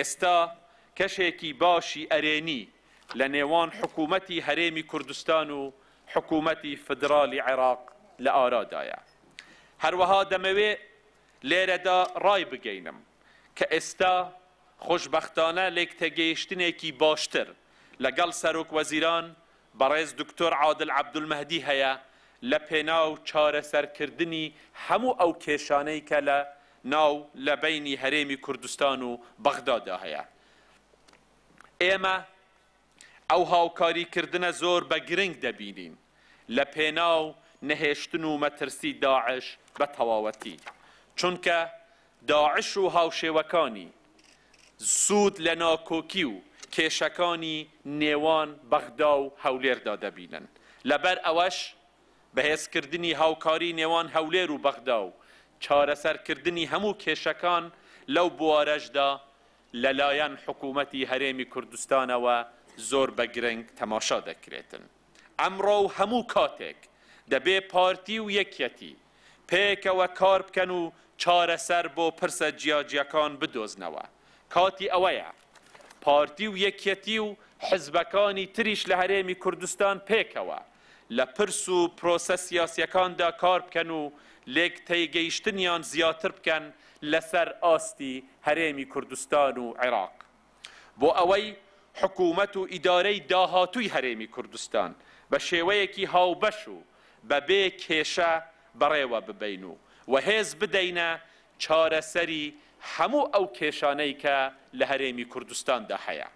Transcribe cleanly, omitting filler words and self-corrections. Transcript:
ئێستا کەشێکی باشی ئەرێنی لە نێوان حکوومەتی هەرێمی کوردستان و حکوومەتی فدرالی عێراق لە ئارادایە. هەروەها دەمەوێت لێرەدا ڕای بگەینم کە ئێستا خۆشبەختانە لێکتەگەیشتنێکی باشتر لەگەڵ سەرۆک وەزیران بەڕێز دکتۆر عادل عەبدولمەهدی هەیە لە پێناو چارەسەرکردنی هەموو ئەو کێشانەی کە لە بینی هەرێمی کوردستان و بەغدادا هەیە. ئێمە ئەو هاوکاریکردنە زۆر بە گرنگ دەبینین لە پێناو نەهێشتن و مەترسی داعش بە تەواوەتی، چونکە داعش و هاوشێوەکانی سوود لە ناکۆکی و کێشەکانی نێوان بەغدا و هەولێردا دەبینن. لەبەر ئەوەش بەهێزکردنی هاوکاری نێوان هەولێر و بەغدا و چارەسەرکردنی هەموو کێشەکان لەو بوارەشدا لەلایەن حکوومەتی هەرێمی کوردستانەوە زۆر بە گرنگ تەماشا دەکرێتن. ئەمڕۆ و هەموو کاتێک دەبێ پارتی و یەکیەتی پێکەوە کار بکەن و چارەسەر بۆ پرسە جیاجیەکان بدۆزنەوە. کاتی ئەوەیە پارتی و یەکیەتی و حزبەکانی تریش لە هەرێمی کوردستان پێکەوە لە پرس و پرۆسە سیاسیەکاندا کار بکەن و لێک تێگەیشتنیان زیاتر بکەن لەسەر ئاستی هەرێمی کوردستان و عێراق بۆ ئەوەی حکوومەت و ئیدارەی داهاتووی هەرێمی کوردستان بە شێوەیەکی هاوبەش و بەبێ کێشە بەڕێوە ببین و هێز بدەینە چارەسەری هەموو ئەو کێشانەی کە لە هەرێمی کوردستاندا هەیە.